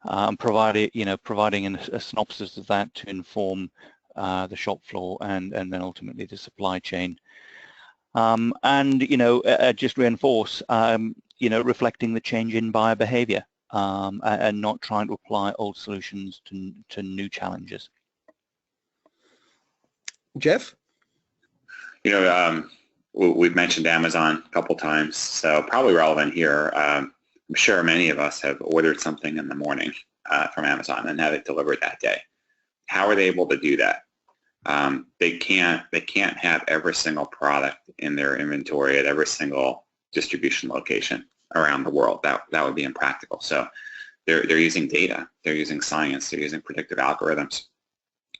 and providing a synopsis of that to inform the shop floor and then ultimately the supply chain. Just reinforce, reflecting the change in buyer behavior. And not trying to apply old solutions to new challenges. Jeff? We've mentioned Amazon a couple times, so probably relevant here. I'm sure many of us have ordered something in the morning from Amazon and had it delivered that day. How are they able to do that? They can't have every single product in their inventory at every single distribution location around the world. That would be impractical. So they're using data, they're using science, they're using predictive algorithms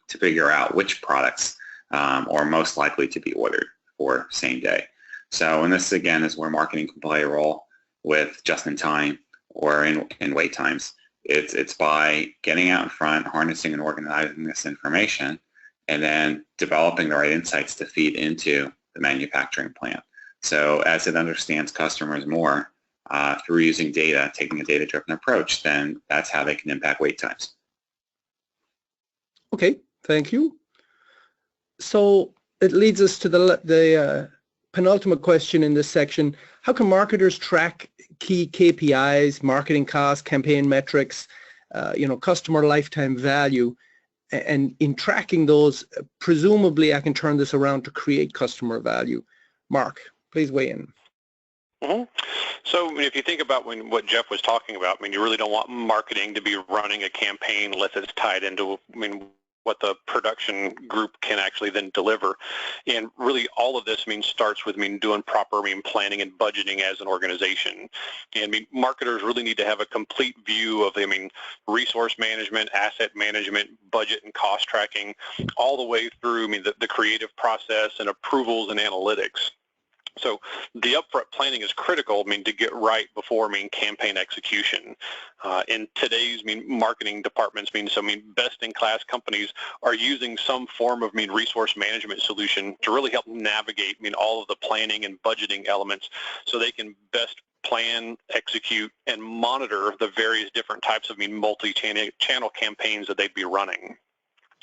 to figure out which products are most likely to be ordered for same day. So, and this again is where marketing can play a role with just in time or in wait times. It's by getting out in front, harnessing and organizing this information, and then developing the right insights to feed into the manufacturing plant. So as it understands customers more, through using data, taking a data-driven approach, then that's how they can impact wait times. Okay, thank you. So it leads us to the penultimate question in this section. How can marketers track key KPIs, marketing costs, campaign metrics, customer lifetime value? And in tracking those, presumably I can turn this around to create customer value. Mark, please weigh in. Mm-hmm. So if you think about what Jeff was talking about, you really don't want marketing to be running a campaign unless it's tied into what the production group can actually then deliver. And really all of this starts with doing proper planning and budgeting as an organization. And marketers really need to have a complete view of resource management, asset management, budget and cost tracking, all the way through the creative process and approvals and analytics. So the upfront planning is critical, to get right before, campaign execution. In today's, marketing departments, best-in-class companies are using some form of, resource management solution to really help navigate, all of the planning and budgeting elements so they can best plan, execute, and monitor the various different types of, multi-channel campaigns that they'd be running.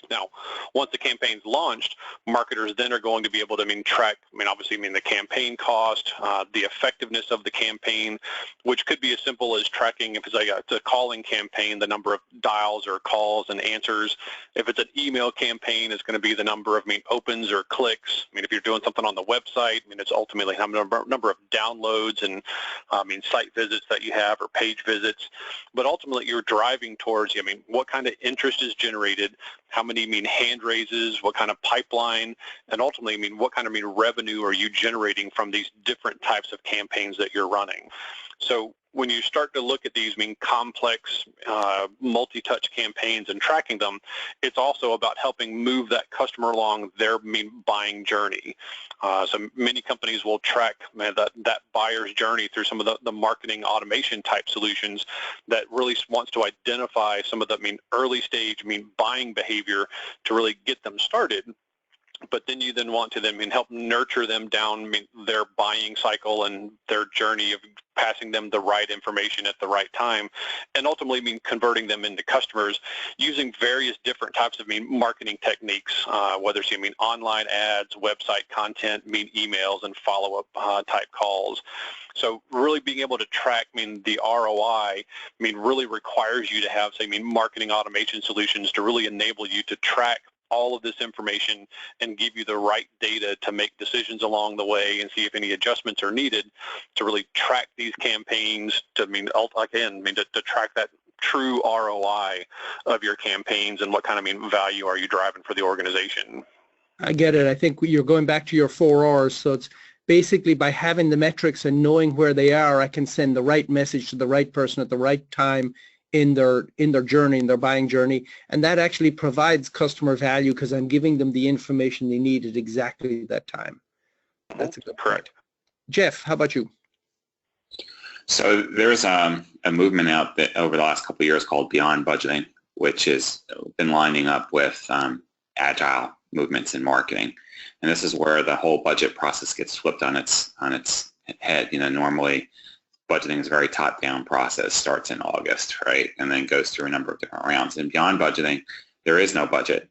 Now, once the campaign's launched, marketers then are going to be able to track, obviously, the campaign cost, the effectiveness of the campaign, which could be as simple as tracking, if it's like a calling campaign, the number of dials or calls and answers. If it's an email campaign, it's going to be the number of opens or clicks. If you're doing something on the website, it's ultimately how number of downloads and site visits that you have or page visits. But ultimately, you're driving towards, what kind of interest is generated, how many hand raises, what kind of pipeline, and ultimately what kind of revenue are you generating from these different types of campaigns that you're running. So when you start to look at these complex multi-touch campaigns and tracking them, it's also about helping move that customer along their buying journey. So many companies will track that buyer's journey through some of the marketing automation type solutions that really wants to identify some of the early stage buying behavior to really get them started. But then you want to help nurture them down their buying cycle and their journey of passing them the right information at the right time, and ultimately converting them into customers using various different types of marketing techniques, whether it's online ads, website content, emails, and follow-up type calls. So really being able to track the ROI really requires you to have, say, marketing automation solutions to really enable you to track all of this information and give you the right data to make decisions along the way and see if any adjustments are needed to really track these campaigns to to track that true ROI of your campaigns and what kind of value are you driving for the organization. I get it. I think you're going back to your 4 R's. So it's basically by having the metrics and knowing where they are, I can send the right message to the right person at the right time in their journey, in their buying journey, and that actually provides customer value because I'm giving them the information they need at exactly that time. That's a good point. Jeff, how about you? So there's a movement out that over the last couple of years called Beyond Budgeting, which has been lining up with agile movements in marketing, and this is where the whole budget process gets flipped on its head. Normally budgeting is a very top-down process, starts in August, right, and then goes through a number of different rounds. And beyond budgeting, there is no budget.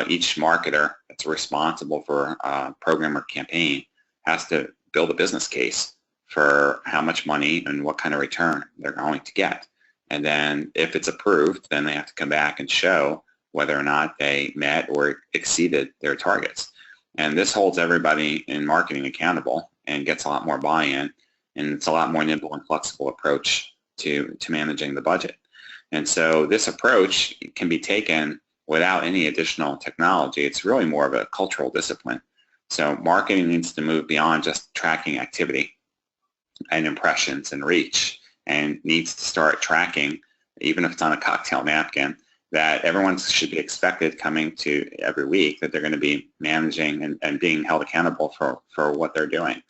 Each marketer that's responsible for a program or campaign has to build a business case for how much money and what kind of return they're going to get. And then if it's approved, then they have to come back and show whether or not they met or exceeded their targets. And this holds everybody in marketing accountable and gets a lot more buy-in. And it's a lot more nimble and flexible approach to managing the budget. And so this approach can be taken without any additional technology. It's really more of a cultural discipline. So marketing needs to move beyond just tracking activity and impressions and reach, and needs to start tracking, even if it's on a cocktail napkin, that everyone should be expected coming to every week that they're going to be managing and being held accountable for what they're doing.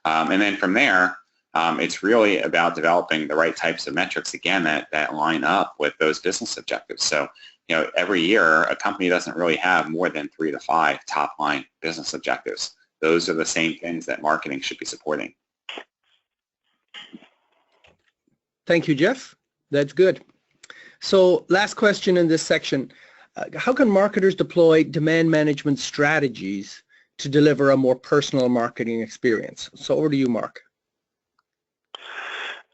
And then from there, it's really about developing the right types of metrics, again, that line up with those business objectives. So, every year, a company doesn't really have more than 3 to 5 top-line business objectives. Those are the same things that marketing should be supporting. Thank you, Jeff. That's good. So last question in this section. How can marketers deploy demand management strategies to deliver a more personal marketing experience? So over to you, Mark.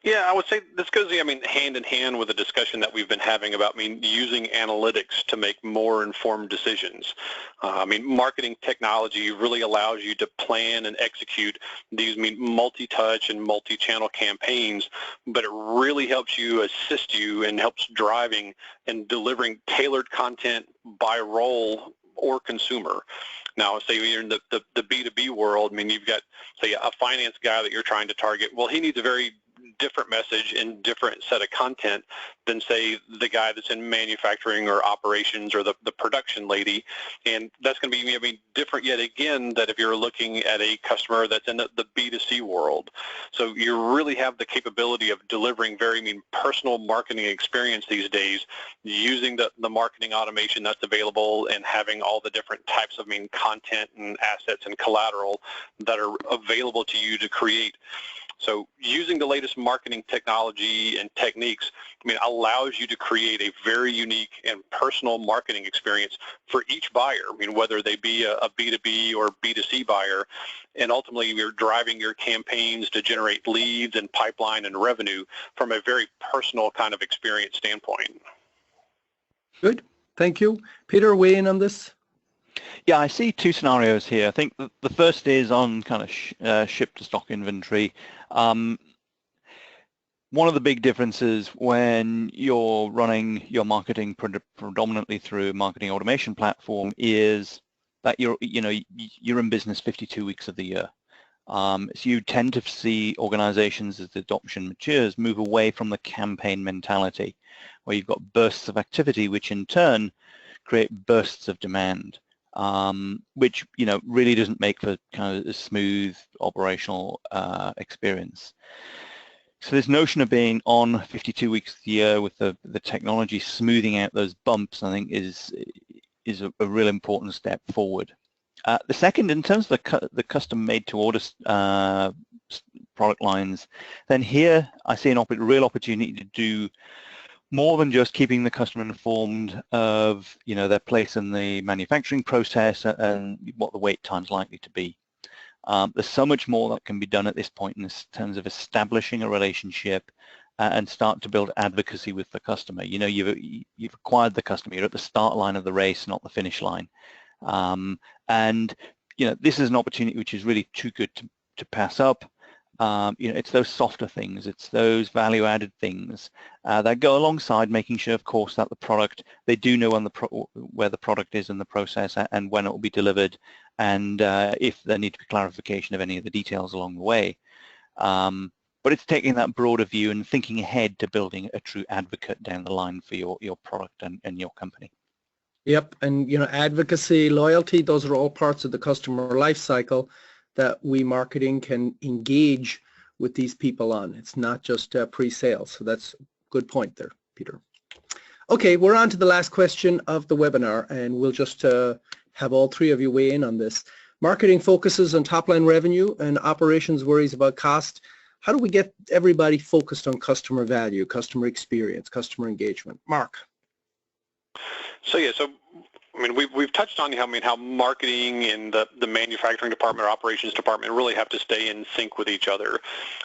Yeah, I would say this goes, hand in hand with the discussion that we've been having about, using analytics to make more informed decisions. Marketing technology really allows you to plan and execute these multi-touch and multi-channel campaigns, but it really helps you, assist you, and helps driving and delivering tailored content by role or consumer. Now, say you're in the B2B world, you've got, say, a finance guy that you're trying to target. Well, he needs a very different message and different set of content than, say, the guy that's in manufacturing or operations or the production lady. And that's going to be, I mean, different yet again that if you're looking at a customer that's in the B2C world. So you really have the capability of delivering very, I mean, personal marketing experience these days using the marketing automation that's available and having all the different types of, I mean, content and assets and collateral that are available to you to create. So using the latest marketing technology and techniques, I mean, allows you to create a very unique and personal marketing experience for each buyer. I mean, whether they be a B2B or B2C buyer, and ultimately you're driving your campaigns to generate leads and pipeline and revenue from a very personal kind of experience standpoint. Good. Thank you. Peter, weigh in on this. Yeah, I see two scenarios here. I think the first is on kind of ship to stock inventory. One of the big differences when you're running your marketing predominantly through a marketing automation platform is that you're in business 52 weeks of the year. So you tend to see organizations, as the adoption matures, move away from the campaign mentality, where you've got bursts of activity, which in turn create bursts of demand. Which really doesn't make for kind of a smooth operational experience. So this notion of being on 52 weeks of the year with the technology smoothing out those bumps, I think is a real important step forward. The second, in terms of the custom made to order product lines, then here I see a real opportunity to do more than just keeping the customer informed of their place in the manufacturing process and what the wait time's likely to be. There's so much more that can be done at this point in terms of establishing a relationship and start to build advocacy with the customer. You've acquired the customer. You're at the start line of the race, not the finish line. And this is an opportunity which is really too good to pass up. It's those softer things, it's those value-added things that go alongside making sure, of course, that the product, they do know where the product is in the process and when it will be delivered, and if there need to be clarification of any of the details along the way. But it's taking that broader view and thinking ahead to building a true advocate down the line for your product and your company. Yep, and advocacy, loyalty, those are all parts of the customer life cycle that we marketing can engage with these people on. It's not just pre-sales. So that's a good point there, Peter. Okay, we're on to the last question of the webinar, and we'll just have all three of you weigh in on this. Marketing focuses on top-line revenue and operations worries about cost. How do we get everybody focused on customer value, customer experience, customer engagement? Mark. So I mean, we've touched on how marketing and the manufacturing department or operations department really have to stay in sync with each other.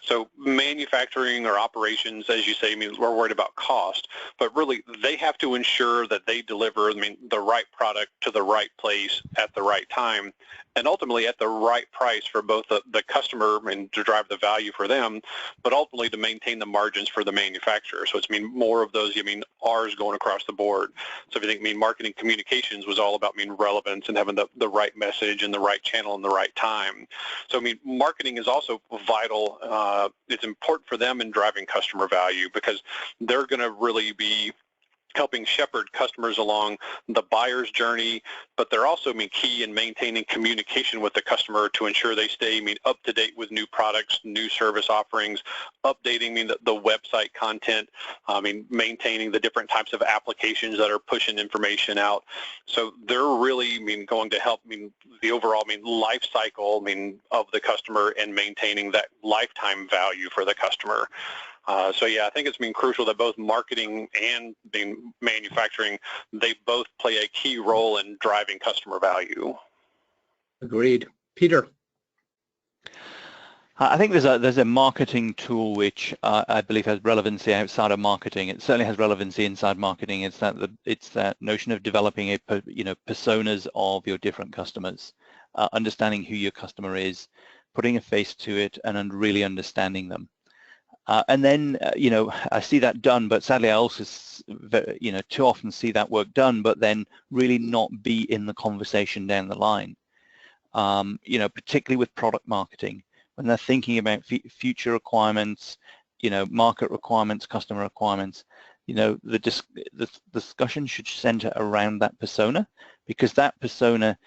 So manufacturing or operations, as you say, I mean, we're worried about cost, but really they have to ensure that they deliver, I mean, the right product to the right place at the right time, and ultimately at the right price for both the customer and to drive the value for them, but ultimately to maintain the margins for the manufacturer. So it's more of those, R's going across the board. So if you think, marketing communications was all about relevance and having the right message and the right channel and the right time. So marketing is also vital. It's important for them in driving customer value because they're going to really be helping shepherd customers along the buyer's journey, but they're also key in maintaining communication with the customer to ensure they stay up to date with new products, new service offerings, updating the website content, maintaining the different types of applications that are pushing information out. So they're really going to help the overall life cycle of the customer and maintaining that lifetime value for the customer. So yeah, I think it's been crucial that both marketing and manufacturing, they both play a key role in driving customer value. Agreed. Peter. I think there's a marketing tool which I believe has relevancy outside of marketing. It certainly has relevancy inside marketing. It's that notion of developing personas of your different customers, understanding who your customer is, putting a face to it, and really understanding them. And then, I see that done, but sadly I also, too often see that work done, but then really not be in the conversation down the line. Particularly with product marketing, when they're thinking about future requirements, market requirements, customer requirements, the discussion should center around that persona, because that persona,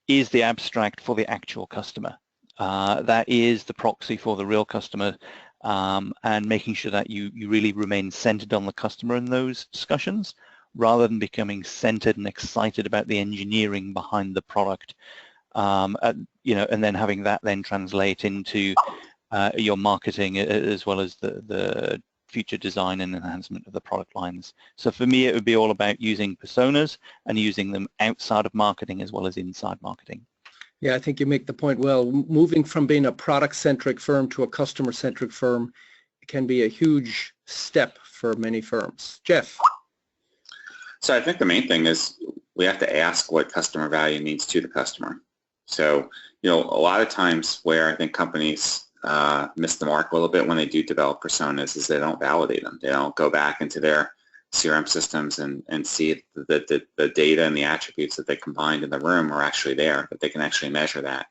is the abstract for the actual customer. That is the proxy for the real customer, and making sure that you really remain centered on the customer in those discussions, rather than becoming centered and excited about the engineering behind the product, and then having that then translate into your marketing, as well as the future design and enhancement of the product lines. So for me, it would be all about using personas and using them outside of marketing as well as inside marketing. Yeah, I think you make the point well. Moving from being a product-centric firm to a customer-centric firm can be a huge step for many firms. Jeff? So I think the main thing is we have to ask what customer value means to the customer. So, a lot of times where I think companies miss the mark a little bit when they do develop personas is they don't validate them. They don't go back into their CRM systems and see that the data and the attributes that they combined in the room are actually there, that they can actually measure that.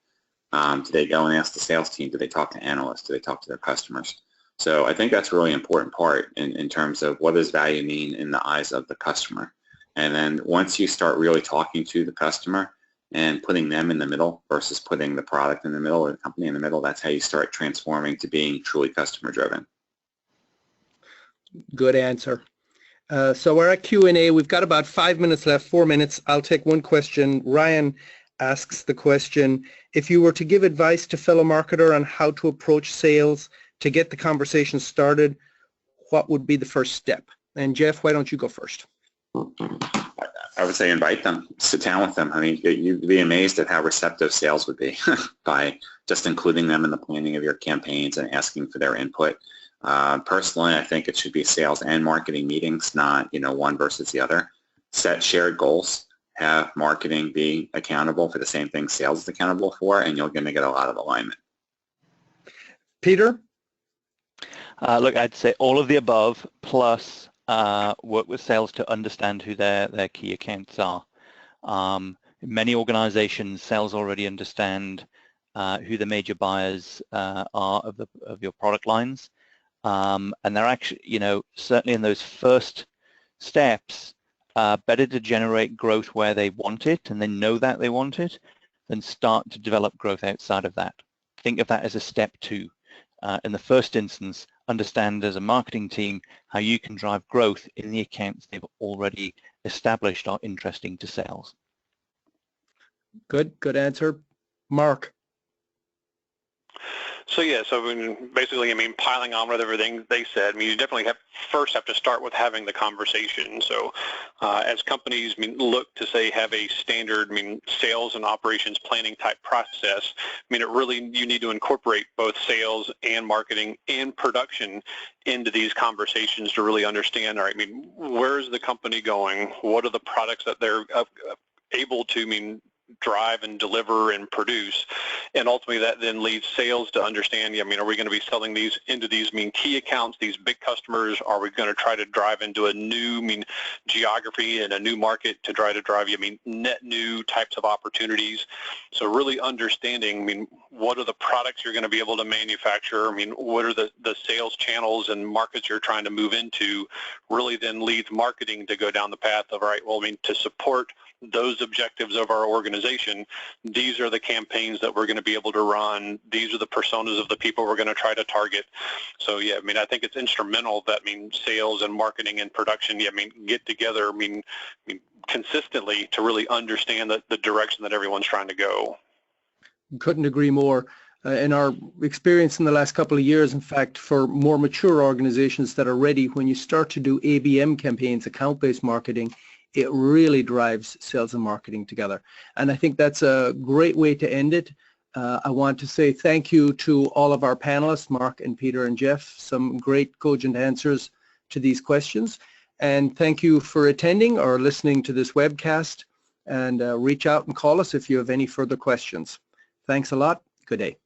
Do they go and ask the sales team? Do they talk to analysts? Do they talk to their customers? So I think that's a really important part in terms of what does value mean in the eyes of the customer. And then once you start really talking to the customer and putting them in the middle versus putting the product in the middle or the company in the middle, that's how you start transforming to being truly customer driven. Good answer. So we're at Q&A. We've got about 5 minutes left, 4 minutes. I'll take one question. Ryan asks the question, if you were to give advice to fellow marketer on how to approach sales to get the conversation started, what would be the first step? And Jeff, why don't you go first? I would say invite them, sit down with them. I mean, you'd be amazed at how receptive sales would be by just including them in the planning of your campaigns and asking for their input. Personally, I think it should be sales and marketing meetings, not one versus the other. Set shared goals, have marketing be accountable for the same thing sales is accountable for, and you're going to get a lot of alignment. Peter? Look, I'd say all of the above, plus work with sales to understand who their key accounts are. In many organizations, sales already understand who the major buyers are of your product lines. And they're actually, certainly in those first steps, better to generate growth where they want it and they know that they want it, than start to develop growth outside of that. Think of that as a step 2. In the first instance, understand as a marketing team how you can drive growth in the accounts they've already established are interesting to sales. Good answer. Mark? So basically, piling on with everything they said, you definitely first have to start with having the conversation. So as companies look to have a standard sales and operations planning type process, you need to incorporate both sales and marketing and production into these conversations to really understand, all right, where's the company going? What are the products that they're able to drive and deliver and produce, and ultimately that then leads sales to understand, are we going to be selling these into these key accounts, these big customers? Are we going to try to drive into a new geography and a new market to try to drive net new types of opportunities? So really understanding what are the products you're going to be able to manufacture, what are the sales channels and markets you're trying to move into, really then leads marketing to go down the path of, all right, well, to support those objectives of our organization, these are the campaigns that we're going to be able to run. These are the personas of the people we're going to try to target. So I think it's instrumental that sales and marketing and production get together consistently to really understand the direction that everyone's trying to go. Couldn't agree more. In our experience in the last couple of years, in fact, for more mature organizations that are ready, when you start to do ABM campaigns, account-based marketing, it really drives sales and marketing together. And I think that's a great way to end it. I want to say thank you to all of our panelists, Mark and Peter and Jeff, some great cogent answers to these questions. And thank you for attending or listening to this webcast, and reach out and call us if you have any further questions. Thanks a lot. Good day.